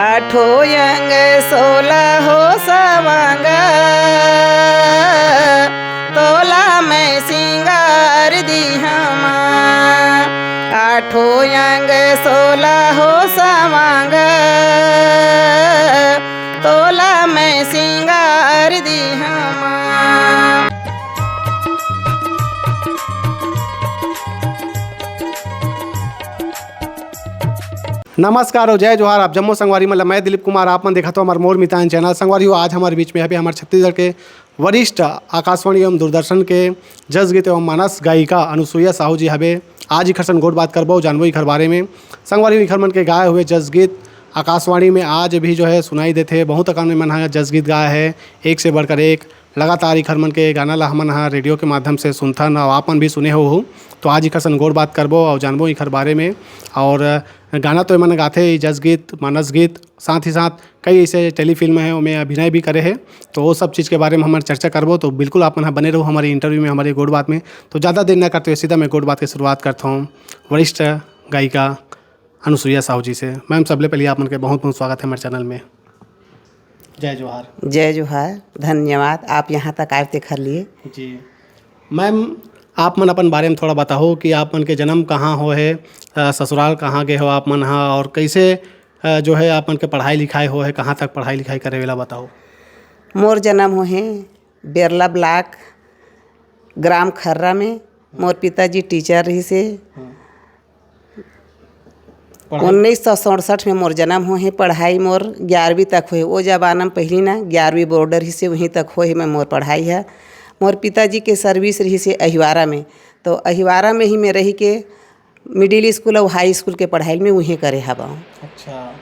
आठो यंग 16 हो सवंग, तोला में सिंगार दी हमा। आठो यंग 16 हो सवंग, तोला में सिंगार दी हमा। नमस्कार और जय जोहार। आप जम्मू संगवारी मतलब मैं दिलीप कुमार। आप मन देखा तो हमारे मोर मितान चैनल संगवारी हो। आज हमारे बीच में अभी हमारे छत्तीसगढ़ के वरिष्ठ आकाशवाणी एवं दूरदर्शन के जस गीत एवं मानस गायिका अनुसुईया साहू जी हवे। आज ही खरसन गोट बात करबो जानबो इखर बारे में। संगवारी इखर मन के गाए हुए जस गीत आकाशवाणी में आज भी जो है सुनाई देते। बहुत अकान में मन है जस गीत गाया है, एक से बढ़कर एक। लगातार इखर मन के गाना ला हमन हा रेडियो के माध्यम से सुनथन और आपन भी सुने हो। तो आज इखर सन गोड़ बात करबो और जानबो इखर बारे में। और गाना तो मैंने गाते ही जस गीत मानस गीत, साथ ही साथ कई ऐसे टेलीफिल्म हैं उनमें अभिनय भी करे हैं। तो वो सब चीज़ के बारे में हमारे चर्चा करबो। तो बिल्कुल आप मन बने रहो हमारे इंटरव्यू में, हमारे गोड़ बात में। तो ज़्यादा देर न करते हुए सीधा मैं गोड़ बात की शुरुआत करता हूँ वरिष्ठ गायिका अनुसुईया साहू जी से। मैम सबले पहले आप मन के बहुत बहुत स्वागत है हमारे चैनल में। जय जोहार। जय जोहार, धन्यवाद आप यहाँ तक आए देखर लिए। जी मैम, आप मन अपन बारे में थोड़ा बताओ कि आप मन के जन्म कहाँ हो है, ससुराल कहाँ गए हो आप मन हाँ, और कैसे जो है आप मन के पढ़ाई लिखाई हो है, कहाँ तक पढ़ाई लिखाई करे वाला बताओ। मोर जन्म हो है बेरला ब्लॉक ग्राम खर्रा में। मोर पिताजी टीचर रही से। 1967 में मोर जन्म हो है। पढ़ाई मोर 11वीं तक हुए। वो जमाना में पहली ना 11वीं बॉर्डर ही से वहीं तक हो है। मैं मोर पढ़ाई है। मोर पिताजी के सर्विस रही से अहिवारा में। तो अहिवारा में ही मैं रही के मिडिल स्कूल और हाई स्कूल के पढ़ाई में वहीं करे हवा। अच्छा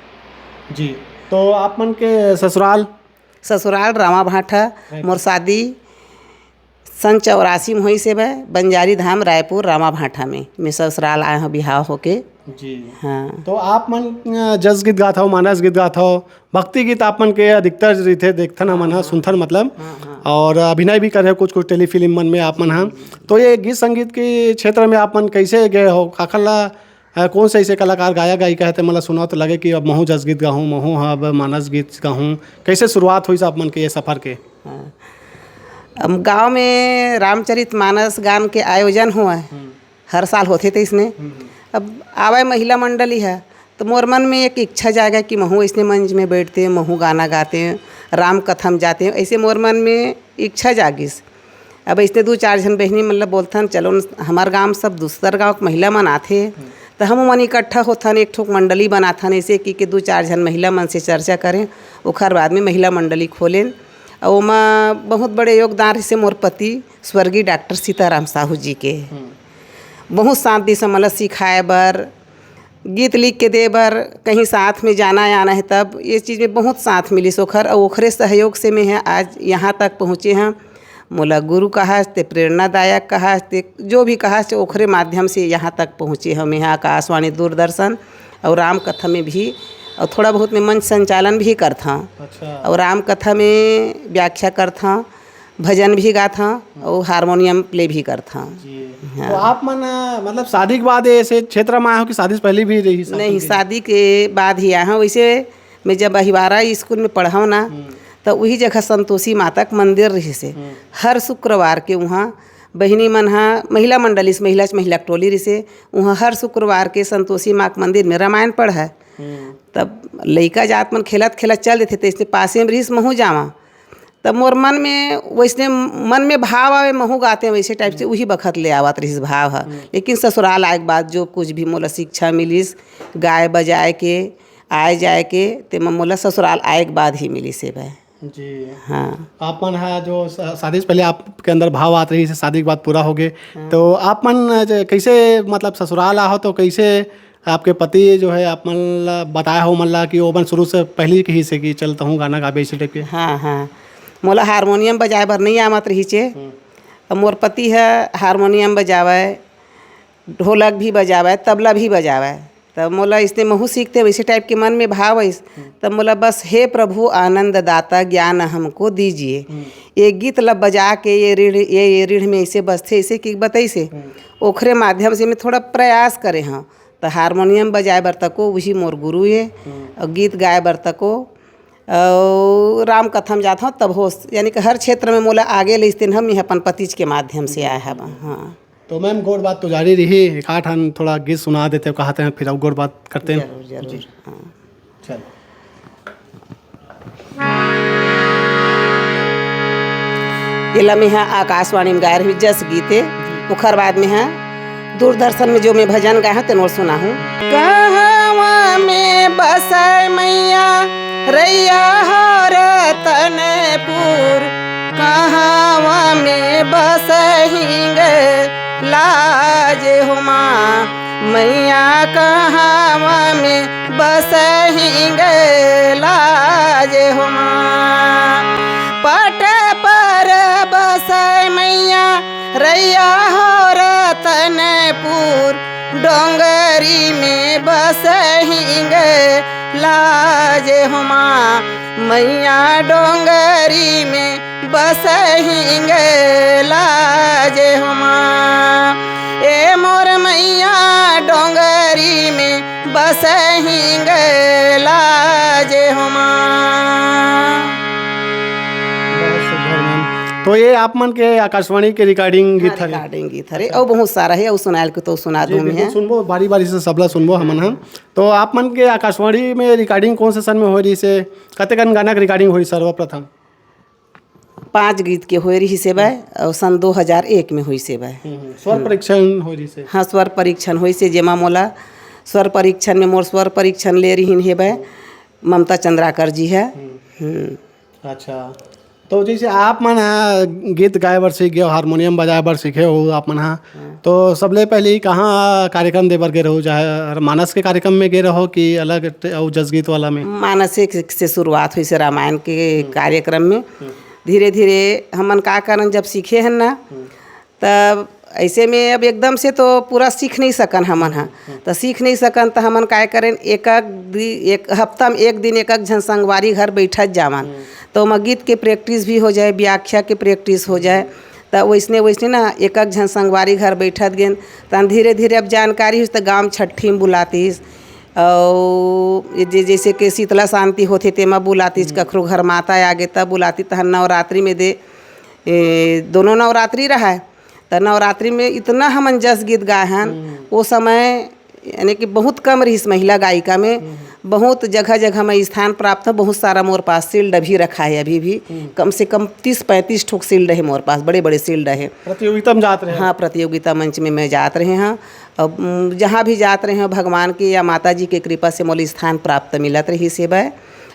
जी। तो आप मन के ससुराल रामा भाठा। मोर शादी सन 84 में हुई से वह बंजारी धाम रायपुर रामा भाठा में मैं ससुराल आए हूँ बिहाव होके। जी हाँ। तो आप मन जस गीत गात हो, मानस गीत गात हो, भक्ति गीत आप मन के अधिकतर रहते देखथन हमन हा सुनथन मतलब। और अभिनय भी करे कुछ कुछ टेलीफिल्म मन में आप मन हा। तो ये गीत संगीत के क्षेत्र में आप मन कैसे गए हो? काखला कौन से ऐसे कलाकार गाया गायिका है मतलब सुना तो लगे कि अब महू जस गीत गाहूँ, महू अब मानस गीत गाहूँ। कैसे शुरुआत हुई आप मन के ये सफ़र के? हाँ। अब गाँव में रामचरित मानस गान के आयोजन हुआ है, हर साल होते थे इसमें। अब आवे महिला मंडली है तो मोर मन में एक इच्छा जाएगा कि महू इसने मंच में बैठते हैं, महू गाना गाते हैं, राम कथा में जाते हैं। ऐसे मोर मन में इच्छा जागिस। अब ऐसे 2-4 जन बहनी मतलब बोलथन चलो हमार गांव सब दूसर गांव के महिला मन आते तो हम मन इकट्ठा होथन, एक ठोक मंडली बनाथन ऐसे कि 2-4 जन महिला मन से चर्चा करें। ओखर बाद में महिला मंडली खोलें। और ओमा बहुत बड़े योगदान से मोर पति स्वर्गीय डॉक्टर सीताराम साहू जी के बहुत साथ दी मतलब सिखाए बर, गीत लिख के दे बर, कहीं साथ में जाना आना है तब ये चीज़ में बहुत साथ मिली सोखर। और ओखरे सहयोग से मैं है आज यहाँ तक पहुँचे हैं। मोला गुरु कहा ते प्रेरणादायक कहा ते जो भी कहा से ओखरे माध्यम से यहाँ तक पहुँचे हम। यहाँ आकाशवाणी दूरदर्शन और राम कथा में भी और थोड़ा बहुत मैं मंच संचालन भी करता। अच्छा। और राम कथा में व्याख्या करता, भजन भी गाता और हारमोनियम प्ले भी करता। हाँ। तो आप मन मतलब शादी के बाद ऐसे क्षेत्र में आए हो कि शादी से पहले भी रही? नहीं, शादी के बाद ही आया हूँ। वैसे मैं जब अहिवारा स्कूल में पढ़ा हूँ ना तो वही जगह संतोषी माता का मंदिर रही से हर शुक्रवार के वहाँ बहनी मन हा महिला मंडली से महिला टोली रही से वहाँ हर शुक्रवार के संतोषी माँ के मंदिर में रामायण पढ़ा है। तब लड़का जात मन खेलत खेलत चल देते थे, इसने पासे में रही महू जावा। तब मोर मन में वैसने मन में भाव आवे महू गाते हैं वैसे टाइप से वही बखत ले आवत रही भाव है। लेकिन ससुराल आए के बाद जो कुछ भी मोला शिक्षा मिलीस गाय बजाए के आए जाए के ते मोला ससुराल आए के बाद ही मिली से भाई। जी हाँ। आप मन है जो शादी से पहले आपके अंदर भाव आते रही, शादी के बाद पूरा हो गए। तो आप मन कैसे मतलब ससुराल आओ तो कैसे आपके पति जो है आप मन बताया हो मन ला कि वो मन शुरू से पहले ही से कि चलता हूँ गाना गाबे इसी टाइप के? हाँ हाँ, मोला हारमोनियम बजाए बर नहीं आमत रही चे। अब मोर पति है हारमोनियम बजावे, ढोलक भी बजावे, तबला भी बजावे। तब मोला इसने महू सीखते वैसे टाइप के मन में भाव है। तब मोला बस हे प्रभु आनंद दाता ज्ञान हमको दीजिए, ये गीत लब बजा के ये रीढ़ में ऐसे बसते ऐसे कि बताई से ओखरे माध्यम से मैं थोड़ा प्रयास करे हाँ। तो हारमोनियम बजाए बर तको वही मोर गुरु ये, और गीत गाए बर तको और राम कथम जात हूँ तब हो, यानी कि हर क्षेत्र में मोला आगे ले स्थिन हम यह अपन पतिज के माध्यम से आए हैं। हाँ तो मैम गोड़ बात तो जारी रही, एक आठ हम थोड़ा गीत सुना देते हो कहते हैं, फिर अब गोड़ बात करते हैं। जरूर जरूर। हाँ चलो। इला में यहाँ आकाशवाणी में गाय रही जस गीते, ओखर बाद में यहाँ दूरदर्शन में जो मैं भजन गाया हूँ तेनोर सुना हूँ। कहवा में बसै मैया रैया हो रतनपुर, कहवा में बसहिंगे लाज हुमा मैया, कहवा में बसहिंगे लाज हुमा। पट पर बसै मैया रैया हो रतनपुर, डोंगरी में बसहिंगे लाज हुमा मैया, डोंगरी में बसहिंगे लाज हुमा। ए मोर मैया डोंगरी में बसहिंगे लाज हुमा। तो ये आप मन के आकाशवाणी के रिकॉर्डिंग गीत हरे, रिकॉर्डिंग गीत हरे और बहुत सारा है, और सुनाल के तो सुना दूँ मैं। सुनबो बारी बारी से सबला सुनबो हमन हम। तो आप मन के आकाशवाणी में रिकॉर्डिंग कौन से सन में हो रही से, कतेकन गाना के रिकॉर्डिंग हुई सर्वप्रथम? 5 गीत के हो रही से बाय, और सन 2001 में हुई से बाय। स्वर परीक्षण हो रही से? हाँ, स्वर परीक्षण हुई से, जेमा मोला स्वर परीक्षण में मोर स्वर परीक्षण ले रही है बाय ममता चंद्राकर जी है। अच्छा, तो जैसे आप मन गीत गाए बर सीख गए, हारमोनियम बजाए बर सीखे हो आप मन, तो सबले पहले कहाँ कार्यक्रम दे बर गए रहो, चाहे मानस के कार्यक्रम में गए रहो कि अलग और जस गीत वाला में? मानस से शुरुआत हुई से रामायण के कार्यक्रम में। धीरे धीरे हमन का करन जब सीखे हैं ना, तब ऐसे में अब एकदम से तो पूरा सीख नहीं सकन हमन हाँ, तो सीख नहीं सकन तो हमन काय करें, एक हफ्ता में एक दिन एक झन संगवारी घर बैठत जावन, तो मैं गीत के प्रैक्टिस भी हो जाए, व्याख्या के प्रैक्टिस हो जाए। तो वैसने वैसने ना एक झन संगवारी घर बैठत गेन, तो धीरे धीरे अब जानकारी हुई तो गाँव में छठी में बुलातीस, और जैसे कि शीतला शांति होते तेमा बुलातीस, कखरो घर माता आगे तब बुलाती। तहन नवरात्रि में दोनों नवरात्रि रहा है, तो नवरात्रि में इतना हमन जस गीत गाए हैं। वो समय यानी कि बहुत कम रही महिला गायिका में, बहुत जगह जगह में स्थान प्राप्त है। बहुत सारा मोर पास शील्ड भी रखा है, अभी भी कम से कम 30-35 ठोक शील्ड है मोर पास, बड़े बड़े शील्ड है। प्रतियोगिता में जाते रहे? हाँ, प्रतियोगिता मंच में मैं जात रहे हैं। अब जहाँ भी जात रहे हैं भगवान की या माता जी के कृपा से मोल स्थान प्राप्त मिलत रही सेवा।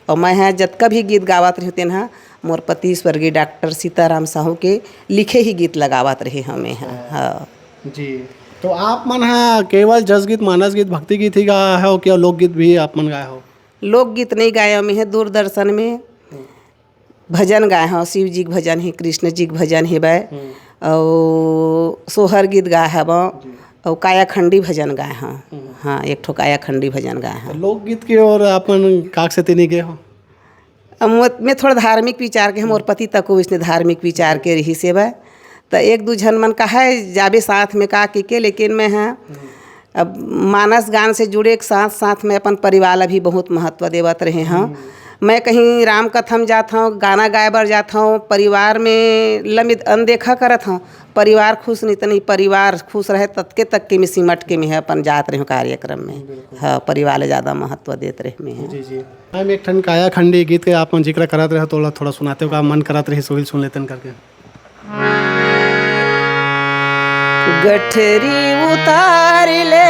और मैं यहाँ जतका भी गीत गावत रहते हैं, मोर पति स्वर्गीय डॉक्टर सीताराम साहू के लिखे ही गीत लगावत रहे हमें। हाँ जी। तो आप मन हाँ केवल जस गीत, मानस गीत, भक्ति गीत ही गाया हो कि लोकगीत भी आप मन गाए हो? लोकगीत नहीं गाया मैं है, दूरदर्शन में भजन गाए हो, शिव जी के भजन है, कृष्ण जी के भजन है बाय, और सोहर गीत गाए है और कायाखंडी भजन गाए हैं। हाँ, एक ठो कायाखंडी भजन गाए हैं। लोकगीत की ओर आप मन काक से तीनी गए हो? मैं थोड़ा धार्मिक विचार के, मोर पति तक को इसने धार्मिक विचार के रही सेवा, तो एक दू झन मन का है जाबे साथ में का के, लेकिन मैं हाँ अब मानस गान से जुड़े के साथ साथ मैं अपन परिवार ला भी बहुत महत्व देवत रहे हैं। मैं कहीं राम कथम जाता हूँ, गाना गाए बर जाता हूँ, परिवार में लमित अनदेखा करत हूँ, परिवार खुश नहीं तो नहीं, परिवार खुश रहे तक के में सिमट के में है अपन जात रहे कार्यक्रम में। हाँ, परिवार ले ज़्यादा महत्व देते रहे में है। जी जी। मैम एक ठन कायाखंडी गीत के आप मन जिक्र करत रहे, थोड़ा थोड़ा सुनाते हो का मन करत रहे, सोहिल सुन लेते करके। गठरी उतार ले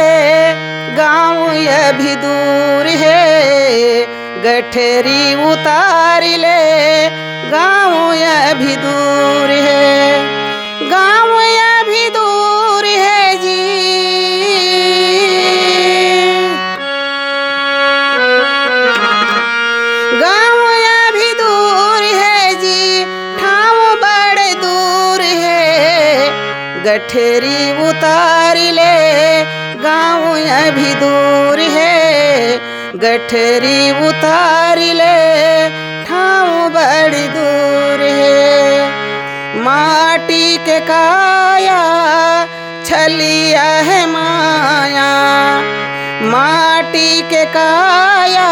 गाँव अभी दूर है, गठरी उतार ले गाँव अभी दूर है, गाँव अभी दूर है जी, गाँव अभी दूर है जी, ठाव बड़े दूर है, गठरी उतार ले गाँव अभी दूर है, गठरी उतार ले ठाव बड़ी दूर है, माटी के काया छलिया है माया, माटी के काया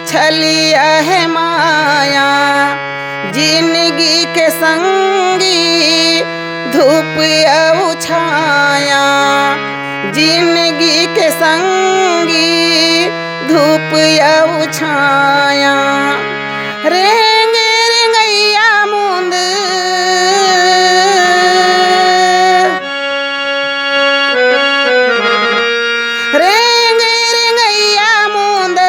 छलिया है माया, जिंदगी के संगी धूप और छाया, जिंदगी के संगी धूप और छाया। रेंगे रेंगैया मुंद रेंगे रेंगैया मुंद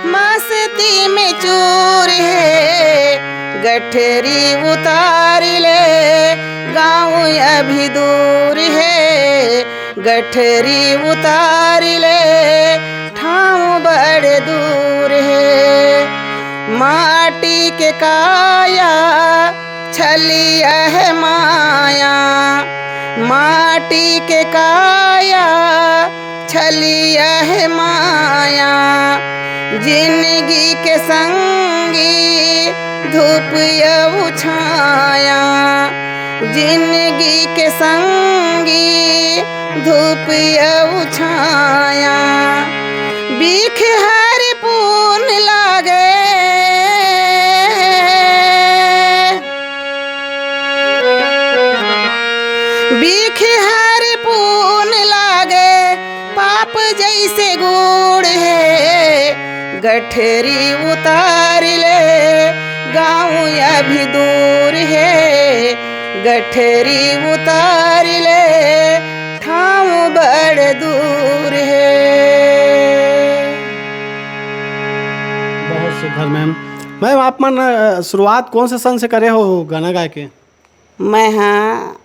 मस्ती में चूर है, गठरी उतार ले गाँव अभी दूर है, गठरी उतार ले ठाव बड़े दूर है। माटी के काया छलिया है माया, माटी के काया छलिया है माया, जिंदगी के संगी धूप और छाया, जिंदगी के संगी धूप और छाया। बीख हर पून लागे बीख हर पून लागे, पाप जैसे गुड़ है, गठरी उतार ले गाँव अभी दूर है, गठरी उतार ले ठाव बड़ दूर है। बहुत सुंदर मैम। मैम आप मन शुरुआत कौन से सन से करे हो गाना गाए के? मैं हाँ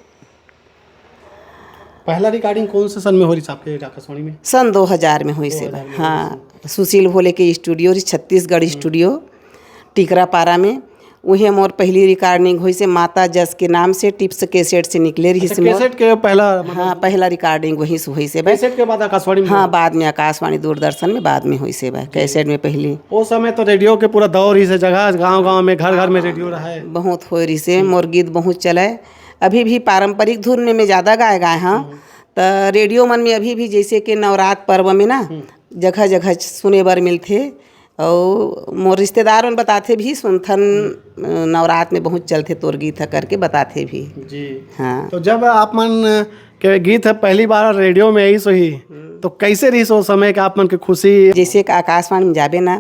पहला रिकॉर्डिंग कौन से सन में हो रही आपके आकाशवाणी में? सन 2000 में हुई से। हाँ, सुशील भोले के स्टूडियो छत्तीसगढ़ स्टूडियो टिकरापारा में, वही मोर पहली रिकॉर्डिंग हुई से माता जस के नाम से टिप्स कैसेट से निकले रही से। कैसेट के पहला हाँ, पहला रिकॉर्डिंग वही से हुई से। कैसेट के बाद आकाशवाणी में? हाँ, बाद में आकाशवाणी दूरदर्शन में बाद में हुई से। कैसेट में पहली। वो समय तो रेडियो के पूरा दौर ही से, जगह गांव-गांव में घर घर में रेडियो रहा है। बहुत हो रही से, मोर गीत बहुत चले। अभी भी पारंपरिक धुन में मैं ज़्यादा गाए हाँ। तो रेडियो मन में अभी भी जैसे कि नवरात्र पर्व में ना जगह जगह सुने बर मिलते, और मोर रिश्तेदार मन बताते भी सुनथन नवरात्र में बहुत चलते तोर गीत है करके बताते भी जी। हाँ। तो जब आप मन के गीत है पहली बार रेडियो में आई सही, तो कैसे रही सो समय के आप मन के खुशी? जैसे कि आकाशवाणी में जाबे ना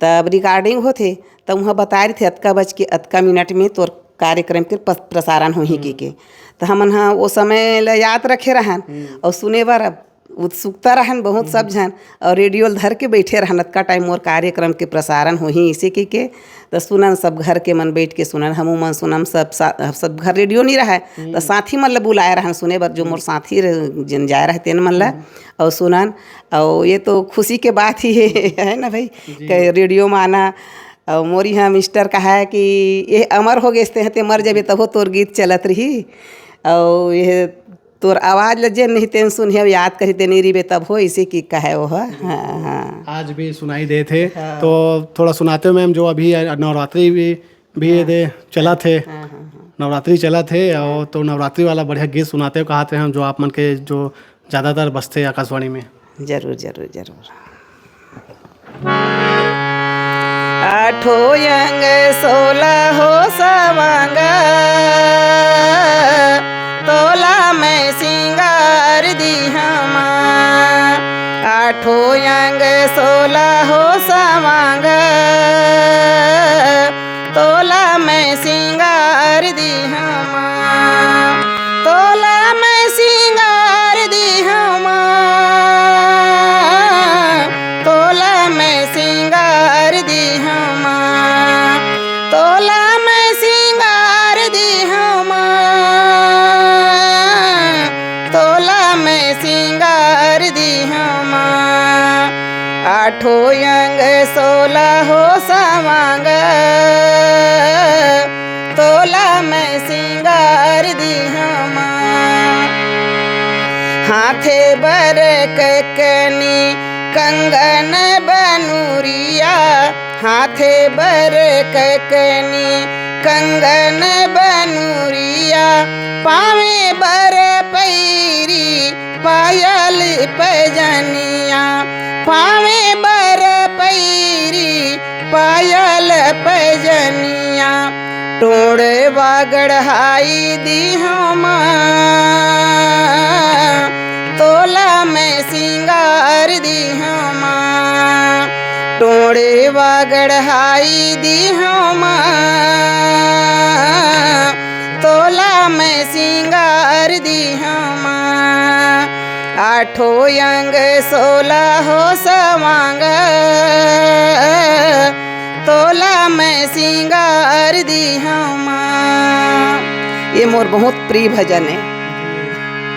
तब रिकॉर्डिंग होते, तब वहाँ बता रहे थे अतका बज के अतका मिनट में तोर कार्यक्रम के प्रसारण हो ही के तो हमन हाँ वो समय ल याद रखे रहन और सुने बार उत्सुकता रहन बहुत सब जन, और रेडियो धर के बैठे रहन अतका टाइम मोर कार्यक्रम के प्रसारण हो ही इसी के तो सुनन सब घर के मन बैठ के सुनन, हमू मन सुनम सब घर रेडियो नहीं रहा तो साथी मन ल बुलाए रहन सुने बर, जो मोर साथी जन जाए रहते न मन ल और सुनन। और ये तो खुशी के बात ही है ना भाई, रेडियो में आना। और मोरी यहाँ मिस्टर कहा है कि ये अमर हो गए ते मर जाबे तब तोर गीत चलत रही, और ये तोर आवाज़ लजे नहीं तेन सुनिए याद करी ते नहीं रही तब हो इसी की कहे वो है। हाँ हाँ, आज भी सुनाई दे थे। हाँ। तो थोड़ा सुनाते हो मैम, जो अभी नवरात्रि भी हाँ। दे चला थे। हाँ हाँ, नवरात्रि चला थे और तो नवरात्रि वाला बढ़िया गीत सुनाते हो कहा थे हम, जो आप मन के जो ज़्यादातर बजते आकाशवाणी में। जरूर जरूर जरूर। आठो अंग 16 हो सवांग, तोला में सिंगार दी हमा। आठो अंग 16 हो सवांग, तोला में सिंगार दी हमा। तोला में सिंगार दी हमा, तोला में सिंगार दी हमा। तोला में सिंगार दी हमा, तोला में सिंगार दी हमा। आठो अंग 16 हो सवांग, तोला में सिंगार दी हमा। हाथे बर ककनी कंगन बनूरिया, हाथे बर ककनी कंगन बनूरिया। पावे बर पैरी पायल पैजनिया पावे बर पैरी पायल पैजनिया टोड़े बागड़हाई दी हम तोला में सिंगार दी हम टोड़े बागड़हाई दी हम तोला में सिंगार दी हम आठो अंग 16 हो सवांग तोला में सिंगार दी हम। ये मोर बहुत प्रिय भजन है।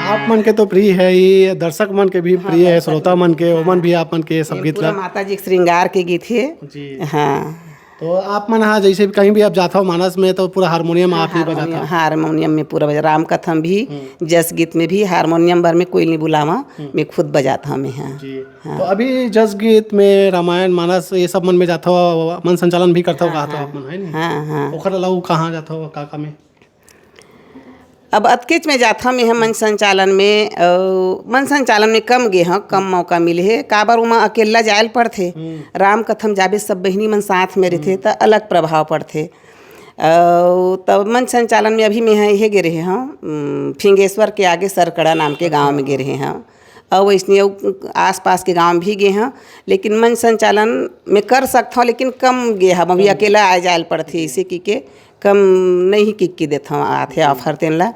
आप मन के तो प्रिय है, ये दर्शक मन के भी प्रिय है, श्रोता मन के ओमन भी आप मन के सब गीत पूरा माता जी के श्रृंगार के गीत है जी। हाँ। तो आप मन हाँ जैसे कहीं भी आप जाता हो मानस में तो पूरा हारमोनियम आप ही बजाता हो? हारमोनियम में पूरा बजा, राम कथम भी जस गीत में भी हारमोनियम भर में कोई नहीं बुलावा, मैं खुद बजाता हूँ मैं। हाँ जी। तो अभी जस गीत में रामायण मानस ये सब मन में जाता हो, मन संचालन भी करता हो कहा था आप मन है नहीं? हाँ हाँ। ओखर अलावा कहाँ जाता हो काका में? अब अतकेच में जाता मैं मन संचालन में, मन संचालन में कम गे हाँ, कम मौका मिले है। काबर उमा अकेला जायल पड़थे, राम कथम जाबे सब बहिनी मन साथ में रहते तो अलग प्रभाव पड़थे। तब मन संचालन में अभी मैं यह गे रहे हाँ, फिंगेश्वर के आगे सरकड़ा नाम के गांव में गे रहे हाँ, और वैसने आस पास के गांव भी गए हैं, लेकिन मन संचालन में कर सकता हूँ लेकिन कम गे हम, अभी अकेला आ जायल पड़थे इसे की के कम नहीं की देता हूँ आथे ऑफर तेन ला।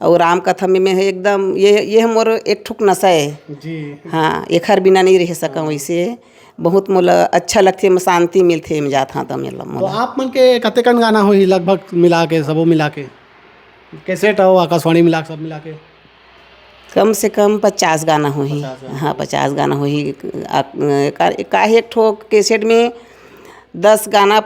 और राम कथा में मैं एकदम ये मोर एक ठुक नशा है जी। हाँ, एक हर बिना नहीं रह सका वैसे बहुत मोला अच्छा लगते, मैं शांति मिलते मैं जाता तो मिला। तो आप मन के कतेकन गाना हो लगभग मिला के सबो मिला के कैसेट हो आकाशवाणी मिला के सब मिला के? कम से कम 50 गाना हो ही। हाँ 50 गाना हो ही। काहे एक ठो कैसेट में 10 गाना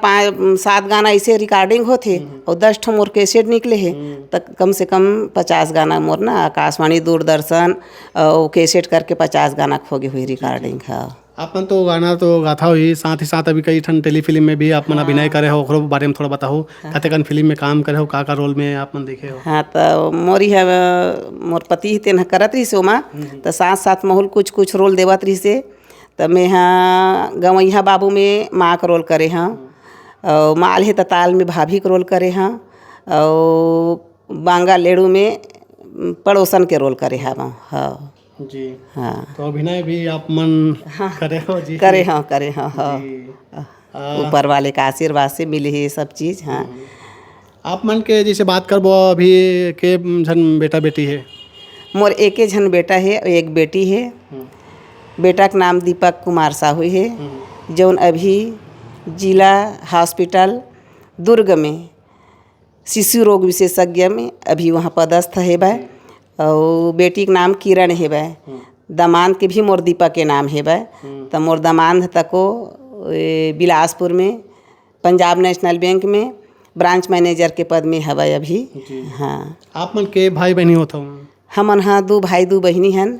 7 गाना ऐसे रिकॉर्डिंग होते और 10 ठो मोर कैसेट निकले है, तो कम से कम 50 गाना मोर ना आकाशवाणी दूरदर्शन और कैसेट करके 50 गाना खोगे हुई रिकॉर्डिंग। हाँ आप मन तो गाना तो गाथा हो ही, साथ ही साथ अभी कई ठन टेलीफिल्म में भी आप मन अभिनय करे हो, ओकरो बारे में थोड़ा बताओ। कतेकन फिल्म में काम करे हो, का रोल में आप मन देखे हो? हाँ तो मोरी है मोर पति तेन करत रही से ओमा, तो साथ साथ महल कुछ रोल देवत रही से। तो मैं हाँ गवैया बाबू में माँ का रोल करे हाँ, और माल है तताल में भाभी का रोल करे हाँ, और बांगा लेड़ू में पड़ोसन के रोल करे हाँ। हाँ जी। हाँ। तो अभिनय भी आप मन करे हो जी? करे हाँ हाँ। ऊपर वाले का आशीर्वाद से मिले है सब चीज़। हाँ आप मन के जैसे बात करबो अभी के झन बेटा बेटी है? मोर एक झन बेटा है और एक बेटी है। बेटा का नाम दीपक कुमार साहू है, जौन अभी जिला हॉस्पिटल दुर्ग में शिशु रोग विशेषज्ञ में अभी वहाँ पदस्थ है बा। और बेटी का नाम किरण है बा। दामाद के भी मोर दीपक के नाम है बा। तो मोर दामाद तको बिलासपुर में पंजाब नेशनल बैंक में ब्रांच मैनेजर के पद में है अभी। हाँ। आप मन के भाई बहनी होता हूँ? हमन हाँ 2 भाई 2 बहनी हन।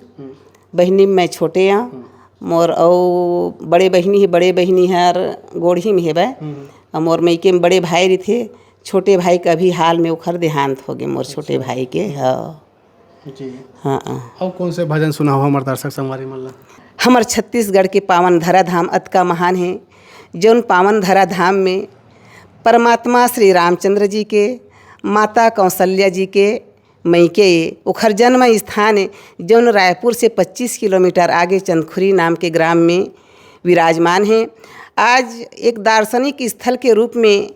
बहनी में मैं छोटे हैं मोर, और बड़े बहनी हर गोढ़ी में है बा। और मोर मैके में बड़े भाई रही थे, छोटे भाई का भी हाल में उखर देहांत हो गए मोर छोटे भाई के। हाँ जी। हाँ। अब कौन से भजन सुना हो हमारे दर्शक संगवारी मन ला? हमार छत्तीसगढ़ के पावन धरा धाम अतका महान है, जौन पावन धरा धाम में परमात्मा श्री रामचंद्र जी के, माता कौशल्या जी के मैके उखर जन्म स्थान है, जौन रायपुर से 25 किलोमीटर आगे चंदखुरी नाम के ग्राम में विराजमान है। आज एक दार्शनिक स्थल के रूप में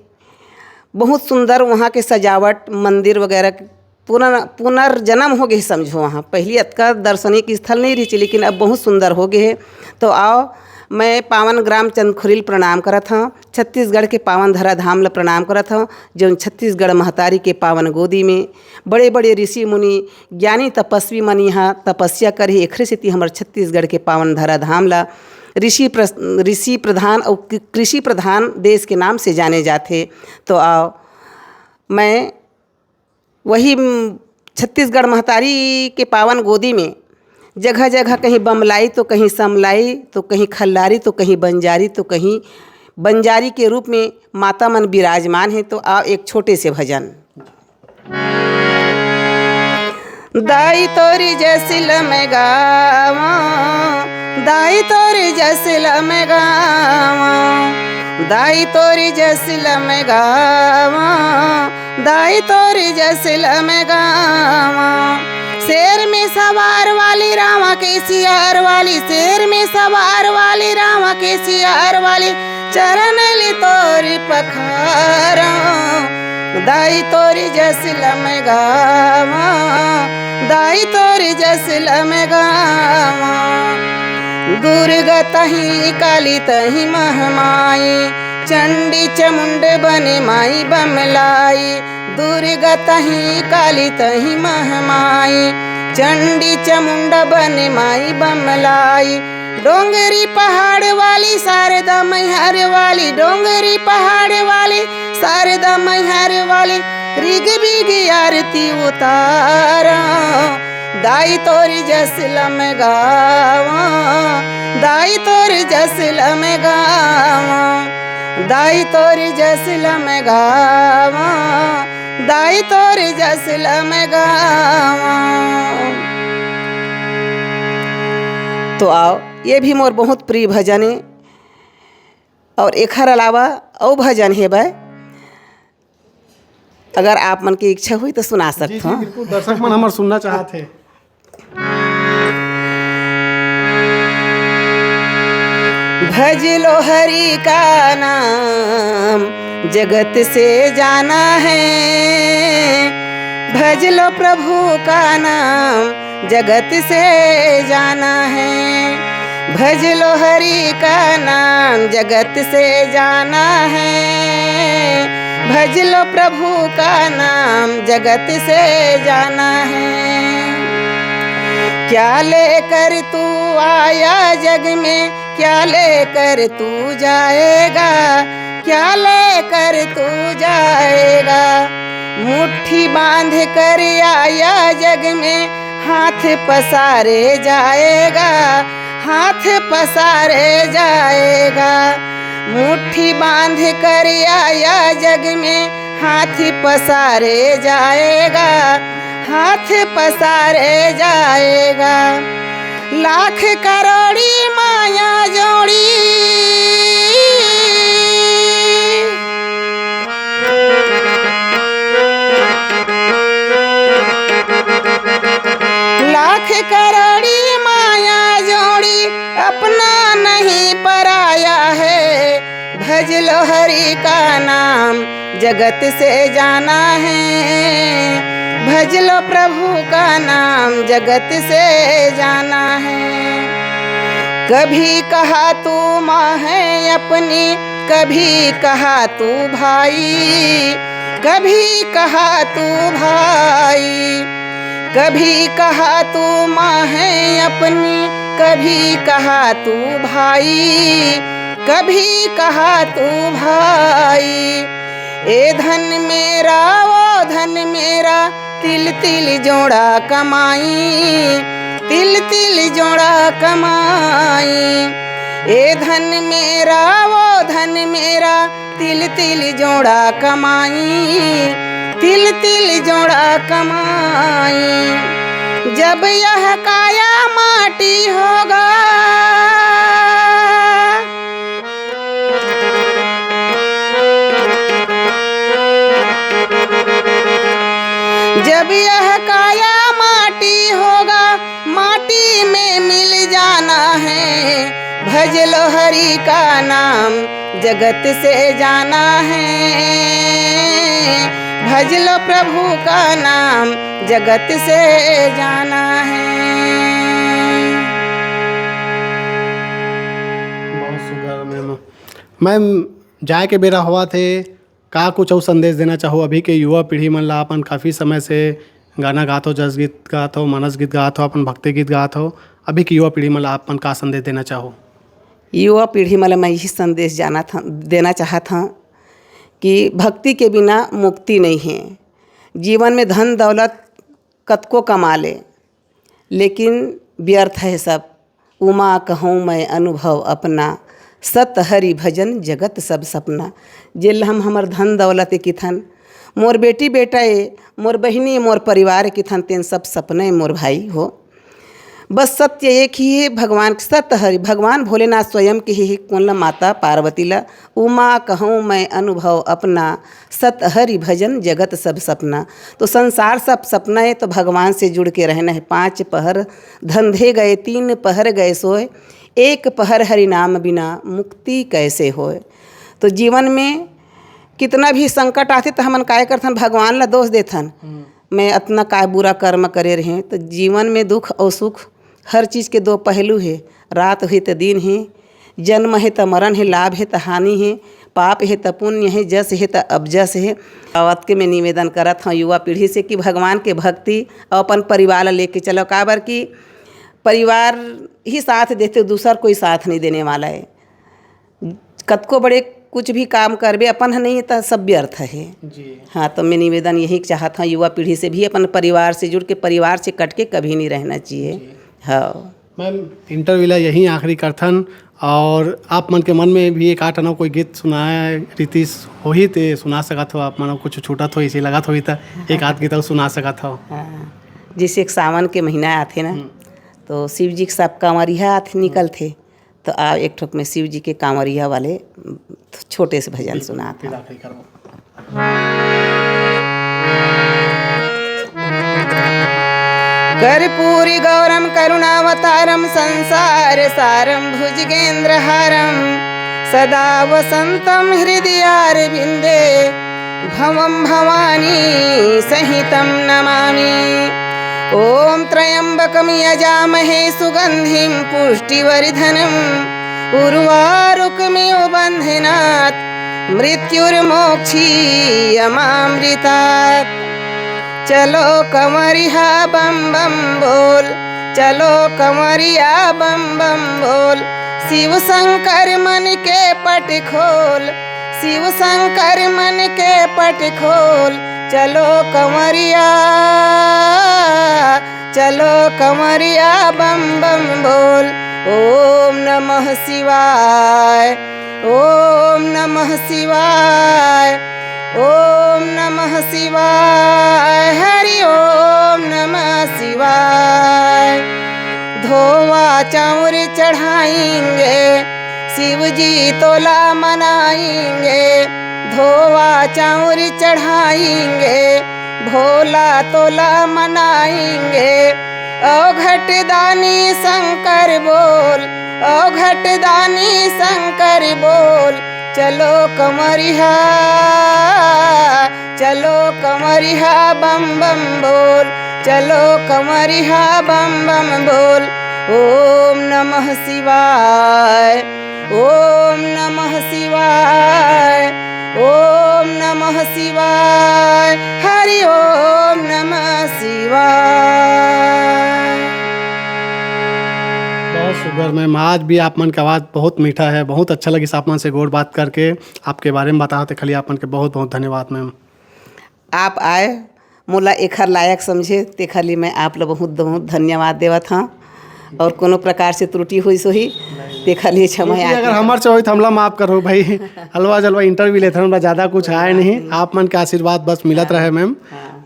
बहुत सुंदर वहाँ के सजावट मंदिर वगैरह पुनर्जन्म हो गए समझो। वहाँ पहले अतका दार्शनिक स्थल नहीं रही, लेकिन अब बहुत सुंदर हो गए है। तो आओ मैं पावन ग्राम चंदखुरी प्रणाम करत हूँ, छत्तीसगढ़ के पावन धरा धाम ला प्रणाम करत हूँ, जो छत्तीसगढ़ महतारी के पावन गोदी में बड़े बड़े ऋषि मुनि ज्ञानी तपस्वी मन यहाँ तपस्या करे। एकरे सेती हमारे छत्तीसगढ़ के पावन धरा धाम ला ऋषि प्रधान और कृषि प्रधान देश के नाम से जाने जाते। तो आओ मैं वही छत्तीसगढ़ महतारी के पावन गोदी में जगह जगह कहीं बमलाई तो कहीं समलाई तो कहीं खल्लारी तो कहीं बंजारी तो कहीं बंजारी के रूप में माता मन विराजमान है। तो आओ एक छोटे से भजन। दाई तोरी जसिल में गावा, दाई तोरी जसिल में गावा, दाई तोरी जसिल में गावा, दाई तोरी जसिल में गावा। शेर में सवार वाली रामा के सियार वाली, शेर में सवार वाली रामा के सियार वाली, चरण ली तोरी पखारा, दाई तोरी जसिल में गावा, दाई तोरी जसिल में गावा। दुर्गा तही काली तही महमाई, चंडी चमुंड बने माई बमलाई, दुर्गा तही काली तही महमाई, चंडी चमुंड बने माई बमलाई। डोंगरी पहाड़ वाली शारदा मैहर वाली, डोंगरी पहाड़ वाली शारदा मैहर वाली, रिग बिग आरती उतारा, दाई तोरी जसिल में गावा, दाई तोरी जसिल में गावा, दाई तोरी जसिल में गावा, दाई तोरी जसिल में गावा। तो आओ, ये भी मोर बहुत प्रिय भजन है और एकर अलावा और भजन है भाई, अगर आप मन की इच्छा हुई तो सुना सकते हो। बिल्कुल, दर्शक मन हमार सुनना चाहते हैं। भज लो हरि का नाम जगत से जाना है, भज लो प्रभु का नाम जगत से जाना है, भज लो हरि का नाम जगत से जाना है, भज लो प्रभु का नाम जगत से जाना है। क्या लेकर तू आया जग में, क्या लेकर तू जाएगा, क्या लेकर तू जाएगा। मुट्ठी बांध कर आया जग में, हाथ पसारे जाएगा, हाथ पसारे जाएगा। मुट्ठी बांध कर आया जग में, हाथ पसारे जाएगा, हाथ पसारे जाएगा। लाख करोड़ी माया जोड़ी, लाख करोड़ी माया जोड़ी, अपना नहीं पराया है। भज लो हरि का नाम जगत से जाना है, भज लो प्रभु का नाम जगत से जाना है। कभी कहा तू माँ है अपनी, कभी कहा तू भाई, कभी कहा तू भाई, कभी कहा तू माँ है अपनी, कभी कहा तू भाई, कभी कहा तू भाई। ए धन मेरा वो धन मेरा, तिल तिल जोड़ा कमाई, तिल तिल जोड़ा कमाई। ए धन मेरा वो धन मेरा, तिल तिल जोड़ा कमाई, तिल तिल जोड़ा कमाई। जब यह काया माटी होगा, जब यह काया माटी होगा, माटी में मिल जाना है। भज लो हरि का नाम जगत से जाना है, भज लो प्रभु का नाम जगत से जाना है। बहुत सुंदर मैम जाए के बेरा हुआ थे, का कुछ और संदेश देना चाहो अभी के युवा पीढ़ी मन ला? अपन काफ़ी समय से गाना गात हो, जस गीत गात हो, मानस गीत गात हो, अपन भक्ति गीत गात हो, अभी की युवा पीढ़ी मन ला अपन का संदेश देना चाहो? युवा पीढ़ी में मैं यही संदेश देना चाहता हूँ कि भक्ति के बिना मुक्ति नहीं है। जीवन में धन दौलत कतको कमा ले, लेकिन व्यर्थ है सब। उमा कहूँ मैं अनुभव अपना, सत हरि भजन जगत सब सपना। जेल हम हमर धन दौलत किथन मोर बेटी बेटा ए मोर बहिनी मोर परिवार की थन तेन सब सपने मोर भाई हो। बस सत्य एक ही है भगवान सत हरि भगवान भोलेनाथ स्वयं के ही कुल माता पार्वती ला उमा कहूँ मैं अनुभव अपना सत हरि भजन जगत सब सपना। तो संसार सब सपना है तो भगवान से जुड़ के रहना है। 5 पहर धंधे गए 3 पहर गए सोए, 1 पहर हरि नाम बिना मुक्ति कैसे होए। तो जीवन में कितना भी संकट आते तो हमन काय करथन भगवान ला दोष देथन मैं इतना काय बुरा कर्म करे रहे। तो जीवन में दुख और सुख हर चीज़ के 2 पहलू है। रात है तो दिन है, जन्म है तो मरण है, लाभ है तो हानि है, पाप है तो पुण्य है, जस है तो अबजस है। आवत के मैं निवेदन करत हूँ युवा पीढ़ी से कि भगवान के भक्ति और अपन परिवार ला लेके चलो। काबर कि परिवार ही साथ देते दूसरा कोई साथ नहीं देने वाला है। कतको बड़े कुछ भी काम करबे अपन नहीं तो सब व्यर्थ है जी। हाँ, तो मैं निवेदन यही चाहता हूँ युवा पीढ़ी से भी अपन परिवार से जुड़ के परिवार से कट के कभी नहीं रहना चाहिए। हाँ मैम इंटरव्यू ला यही आखिरी करथन और आप मन के मन में भी एक आठ नौ कोई गीत सुनाए रितीश हो ही ते सुना सकत हो। आप मन कुछ छूटत हो इसे लगत हो तो एक आध गीत सुना सकत हो। हाँ, जैसे एक सावन के महीना आते ना तो शिव जी के सब कांवरिया आते निकल थे तो आप एक ठोक में शिव जी के कांवरिया वाले छोटे से भजन सुनाते कर्पूरी गौरम करुणावतारम संसार सारम भुजगेंद्रहारम सदा वसंतम हृदयारविंदे भवम भवानी सहितं नमामि। ओम त्र्यंबकं यजामहे सुगंधिं पुष्टिवर्धनम् उर्वारुकमिव बन्धनात् मृत्युर्मोक्षीयमामृतात्। चलो कंवरिया बम बम बोल, चलो कंवरिया बम बम बोल, शिव शंकर मन के पट खोल, शिव शंकर मन के पट खोल। चलो कंवरिया, चलो कंवरिया बम बम बोल। ओम नमः शिवाय, ओम नमः शिवाय, ओम नमः शिवाय, हरि ओम नमः शिवाय। धोवा चाउर चढ़ाएंगे शिव जी तोला मनाएंगे, धोवा चाउर चढ़ाएंगे भोला तोला मनाएंगे। ओ घटदानी शंकर बोल, ओ घटदानी शंकर बोल। चलो कंवरिया, चलो कंवरिया बम बम बोल, चलो कंवरिया बम बम बोल। ओम नमः शिवाय, ओम नमः शिवाय, ओम नमः शिवाय, हरि ओम नमः शिवाय। बहुत शुक्र मैम, आज भी आप मन की आवाज़ बहुत मीठा है। बहुत अच्छा लगी आप मन से गौर बात करके, आपके बारे में बताओ तो खाली आप मन के बहुत बहुत धन्यवाद मैम। आप आए मोला एखर लायक समझे ते खाली मैं आप लोग बहुत बहुत धन्यवाद देवत हाँ। और कोनो प्रकार से त्रुटि हुई सो ही ते खाली क्षमा। अगर हमारे से हो तो हमला माफ़ करो भाई। हलवा जलवा इंटरव्यू लेते हैं, ज़्यादा कुछ आया नहीं। आप मन के आशीर्वाद बस मिलत रहे मैम।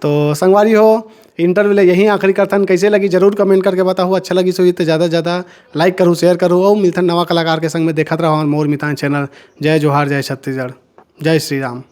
तो संगवारी हो इंटरव्यू ले यहीं आखिरी करथन। कैसे लगी जरूर कमेंट करके बताओ। अच्छा लगी सो तो ज़्यादा से ज़्यादा लाइक करूँ, शेयर करूँ और मिलथन नवा कलाकार के संग में देखत रहो मोर मितान चैनल। जय जोहार, जय छत्तीसगढ़, जय श्री राम।